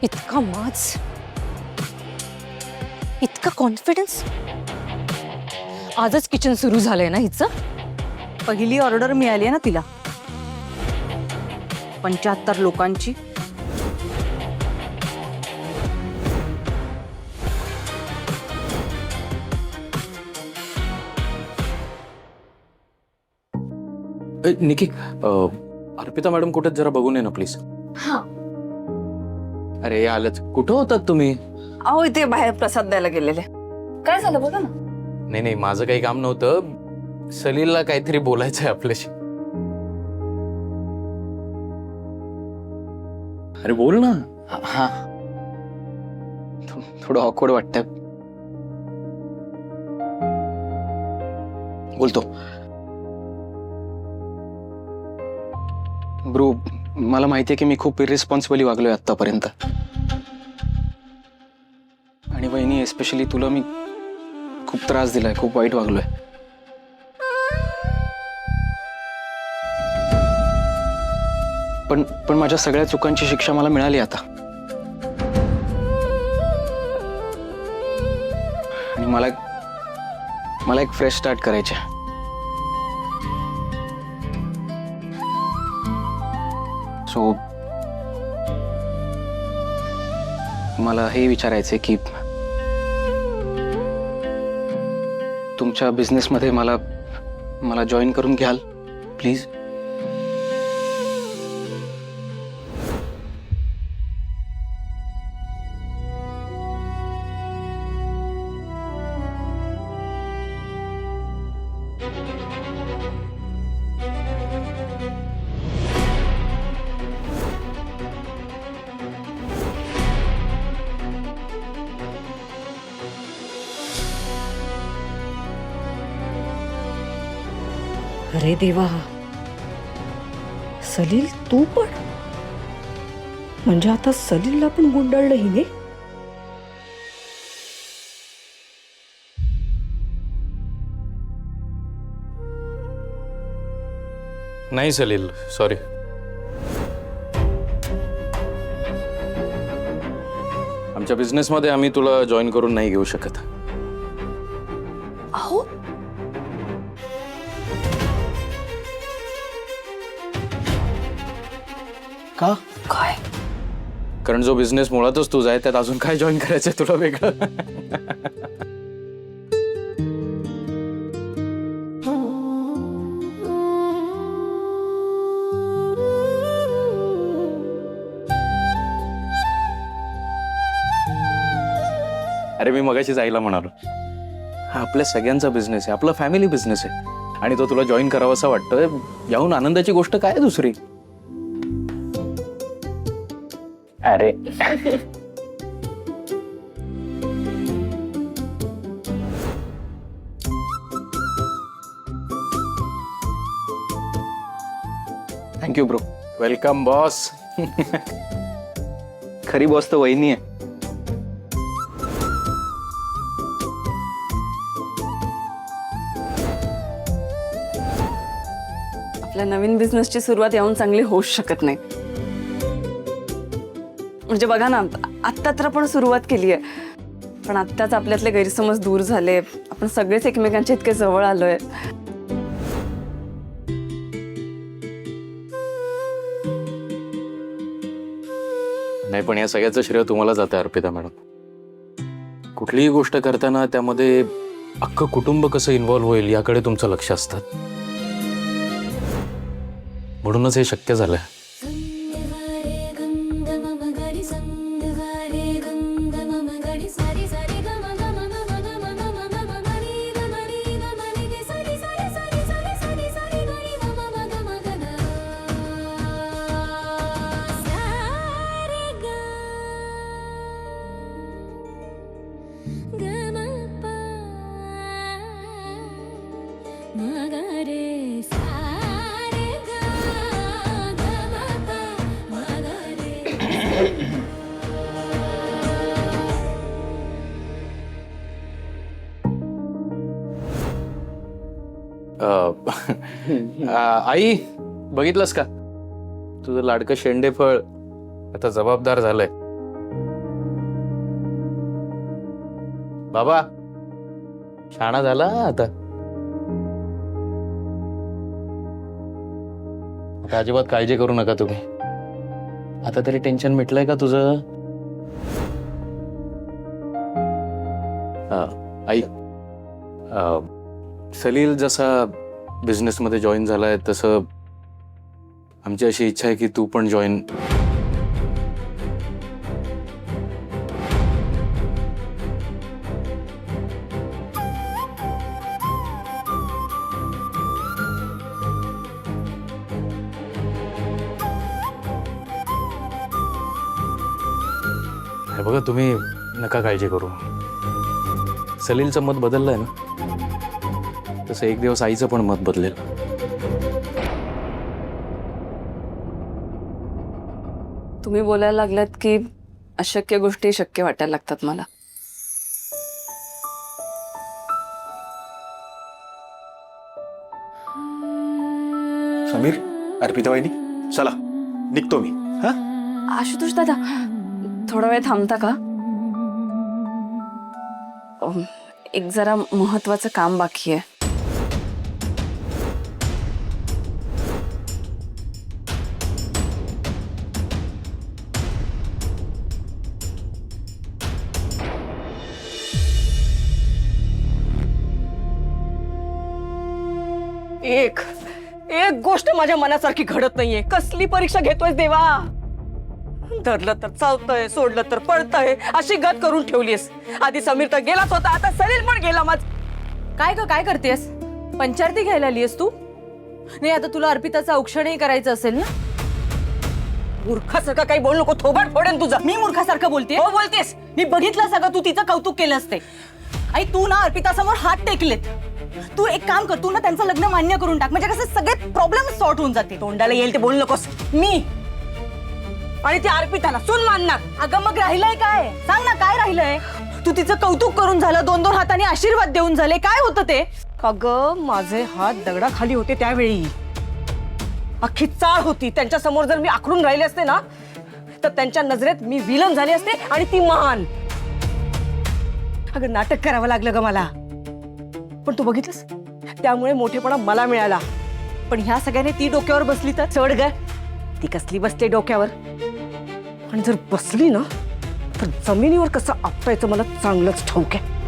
इतका माज, इतका कॉन्फिडन्स. आजच किचन सुरू झालंय ना हिचं. पहिली ऑर्डर मिळाली आहे ना तिला, 75 लोकांची. निकी, अर्पिता मॅडम कुठे जरा बघून ये ना प्लीज. अरे आलंच. कुठं होतात तुम्ही? अहो इथे बाहेर प्रसाद द्यायला गेलेले. काय झालं बोला ना. नाही नाही, माझं काही काम नव्हतं. सलीलला काहीतरी बोलायचंय आपल्याशी. अरे बोल ना. हा, थोडं ऑकवर्ड वाटतंय. बोलतो. ब्रो, मला माहितीये की मी खूप इरिस्पॉन्सिबली वागलोय आतापर्यंत. आणि वहिनी, एस्पेशली तुला मी खूप त्रास दिलाय, खूप वाईट वागलोय. पण माझ्या सगळ्या चुकांची शिक्षा मला मिळाली आता. आणि मला एक फ्रेश स्टार्ट करायचे. सो मला हे विचारायचंय की तुमच्या बिझनेसमध्ये मला जॉईन करून घ्याल प्लीज. अरे देवा, सलील तू पण? म्हणजे आता सलीलला पण गुंडाळलं हिने. नाही सलील, सॉरी. आमच्या बिझनेसमध्ये आम्ही तुला जॉईन करून नाही घेऊ शकत. अहो, का? काय? कारण जो बिझनेस मुळातच तुझा आहे, त्यात अजून काय जॉईन करायचंय तुला वेगळं? अरे मी मगाशी जायला म्हणालो, हा आपल्या सगळ्यांचा बिझनेस आहे, आपला फॅमिली बिझनेस आहे. आणि तो तुला जॉईन करावासा वाटतोय, याहून आनंदाची गोष्ट काय दुसरी? अरे थँक्यू ब्रो. Welcome boss. खरी बॉस तर वहिनी आहे. आपल्या नवीन बिझनेसची सुरुवात याहून चांगली होऊच शकत नाही. म्हणजे बघा ना, आत्ता तर आपण सुरुवात केली आहे, पण आत्ताच आपल्यातले गैरसमज दूर झाले. आपण सगळेच एकमेकांच्या इतके जवळ आलोय. नाही, पण या सगळ्याचं श्रेय तुम्हाला जातं अर्पिता मॅडम. कुठलीही गोष्ट करताना त्यामध्ये अख्खं कुटुंब कसं इन्व्हॉल्व्ह होईल याकडे तुमचं लक्ष असतं. म्हणूनच हे शक्य झालंय. आई, बघितलंस का? तुझं लाडकं शेंडेफळ आता जबाबदार झालंय. बाबा शाणा झाला आता. आता अजिबात काळजी करू नका तुम्ही. आता तरी टेन्शन मिटलंय का तुझं? आई, सलील जसा बिझनेसमध्ये जॉईन झालाय तसं आमची अशी इच्छा आहे की तू पण जॉईन. हे बघा, तुम्ही नका काळजी करू. सलीलचं मत बदललंय ना, तसं एक दिवस आईचं पण मत बदलेल. तुम्ही बोलायला लागलात की अशक्य गोष्टी शक्य वाटायला लागतात मला. समीर, अर्पिता वहिनी, चला निघतो मी. हा, आशुतोष दादा, थोडा वेळ थांबता का? एक जरा महत्वाचं काम बाकी आहे. एक गोष्ट माझ्या मनासारखी घडत नाहीये. कसली परीक्षा घेतोय देवा? धरलं तर चालतंय, सोडलं तर पळतंय, अशी गत करून ठेवलीस. आधी समीर तर गेलाच होता, आता सलील पण गेला. माझ काय करतेस? पंचारती घ्यायला आलीस तू? नाही, आता तुला अर्पिताचं औक्षणही करायचं असेल ना? मूर्खासारखं काही बोल नको, थोबाड फोडेन तुझं. मी मूर्खासारखं बोलते? हो बोलतेस. मी बघितलं सगळं, तू तिचं कौतुक केलं असते. आई, तू ना अर्पितासमोर हात टेकलेत. तू एक काम कर, तू ना त्यांचं लग्न मान्य करून टाक, म्हणजे कसं सगळे प्रॉब्लेम सॉर्ट होऊन जाते. तोंडाला येईल ते बोलू नकोस. मी आणि ती अर्पिताला सून मानणार. अगं मग राहिलंय काय? सांग ना, काय राहिलंय? तू तिचं कौतुक करून झालं, 2-2 हाताने आशीर्वाद देऊन झाले, काय होतं ते? अगं, माझे हात दगडाखाली होते त्यावेळी. अख्खी चाळ होती. त्यांच्या समोर जर मी आखडून राहिले असते ना, तर त्यांच्या नजरेत मी विलन झाले असते आणि ती महान. अगं, नाटक करावं लागलं ग मला. पण तू बघितलंस, त्यामुळे मोठेपणा मला मिळाला. पण ह्या सगळ्याने ती डोक्यावर बसली तर? चढ ग, ती कसली बसते डोक्यावर. आणि जर बसली ना, तर जमिनीवर कसं आपटायचं मला चांगलंच ठाऊक आहे.